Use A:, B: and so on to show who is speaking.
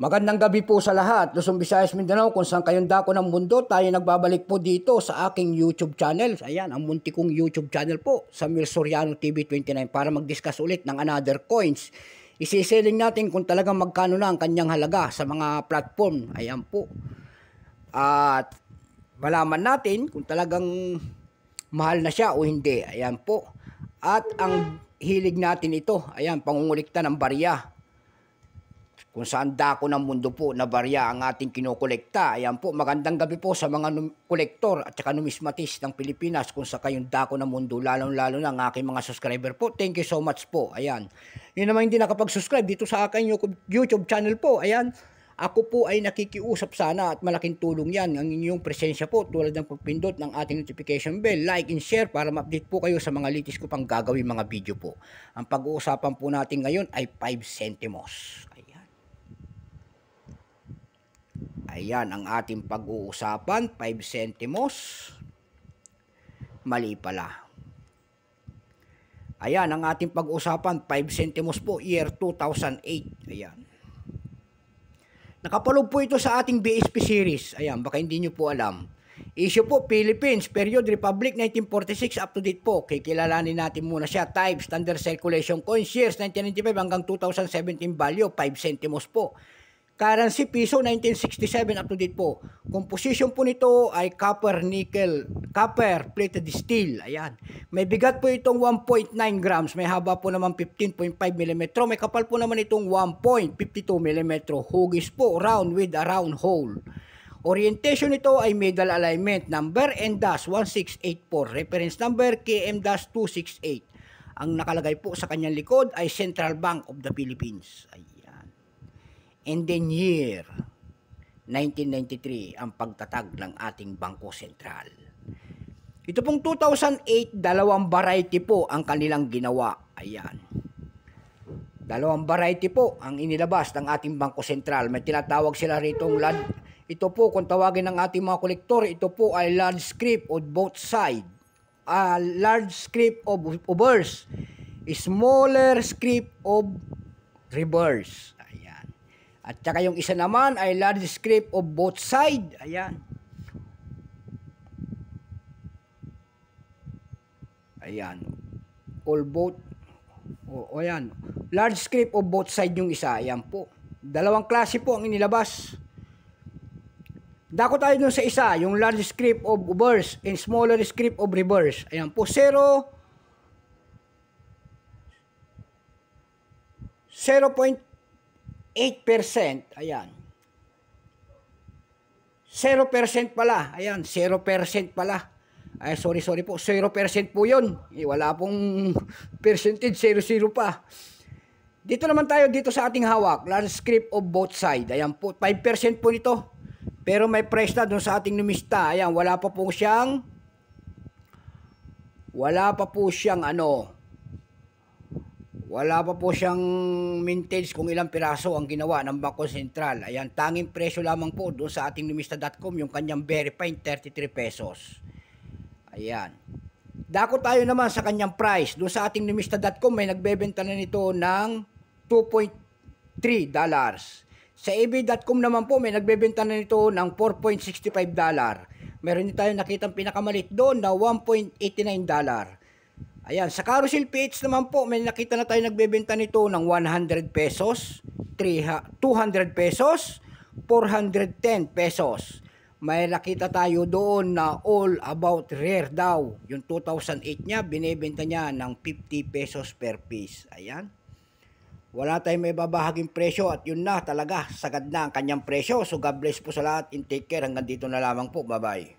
A: Magandang gabi po sa lahat, Luzon, Visayas, Mindanao, kung saan kayong dako ng mundo, tayo nagbabalik po dito sa aking YouTube channel. Ayan, ang munti kong YouTube channel po, Samir Soriano TV 29, para mag-discuss ulit ng another coins. Isiseling natin kung talagang magkano na ang kanyang halaga sa mga platform. Ayan po. At malaman natin kung talagang mahal na siya o hindi. Ayan po. At ang hilig natin ito, ayan, pangungulikta ng barya. Kung saan dako ng mundo po na barya ang ating kinokolekta. Ayan po, magandang gabi po sa mga kolektor at saka numismatist ng Pilipinas kung sa kayong dako ng mundo, lalong-lalo na ang aking mga subscriber po. Thank you so much po. Ayan. Yun naman hindi nakapag-subscribe dito sa aking YouTube channel po. Ayan. Ako po ay nakikiusap sana at malaking tulong yan ang inyong presensya po tulad ng pagpindot ng ating notification bell, like and share para ma-update po kayo sa mga litis ko pang gagawin mga video po. Ang pag-uusapan po natin ngayon ay 5 centimos. Ayan ang ating pag-uusapan, 5 centimos. Mali pala. Ayan ang ating pag-uusapan, 5 centimos po, year 2008. Ayan. Nakapalog po ito sa ating BSP series. Ayan, baka hindi nyo po alam. Issue po, Philippines, period, Republic, 1946, up to date po. Kikilalanin natin muna siya. Type, standard circulation coins, years, 1995 hanggang 2017, value, 5 centimos po. Currency, piso, 1967, up to date po. Composition po nito ay copper, nickel, copper, plated steel. Ayan. May bigat po itong 1.9 grams. May haba po naman 15.5 mm. May kapal po naman itong 1.52 mm. Hugis po, round with a round hole. Orientation nito ay middle alignment. Number N-1684. Reference number KM-268. Ang nakalagay po sa kanyang likod ay Central Bank of the Philippines. Ayan. And then year 1993 ang pagtatag ng ating Bangko Sentral. Ito pong 2008, dalawang variety po ang kanilang ginawa. Ayan. Dalawang variety po ang inilabas ng ating Bangko Sentral. May tinatawag sila ritong ito po kung tawagin ng ating mga kolektor, ito po ay large script on both side. Large script of reverse. Smaller script of reverse. At saka yung isa naman ay large script of both side. Ayan. Ayan. All both. O ayan. Large script of both side yung isa. Ayan po. Dalawang klase po ang inilabas. Dako tayo dun sa isa. Yung large script of reverse and smaller script of reverse. Ayan po. 0.8%, ayan. 0% pala, ayan, 0% pala. Ay, sorry po, 0% po yun. Wala pong percentage, 0 pa. Dito naman tayo, dito sa ating hawak, large script of both side. Ayan po, 5% po nito. Pero may price na doon sa ating numista. Ayan, wala pa po siyang mintage kung ilang piraso ang ginawa ng Bangko Sentral. Ayan, tanging presyo lamang po doon sa ating numista.com, yung kanyang verified 33 pesos. Ayan. Dako tayo naman sa kanyang price. Doon sa ating numista.com may nagbebenta na nito ng $2.3. Sa ebay.com naman po may nagbebenta na nito ng $4.65. Meron din tayo nakitang pinakamalit doon na $1.89. Ayan, sa Carousel PH naman po, may nakita na tayo nagbebenta nito ng 100 pesos, 200 pesos, 410 pesos. May nakita tayo doon na all about rare daw. Yung 2008 niya, binebenta niya ng 50 pesos per piece. Ayan. Wala tayong may babahaging presyo at yun na talaga, sagad na ang kanyang presyo. So God bless po sa lahat and take care. Hanggang dito na lamang po. Bye-bye.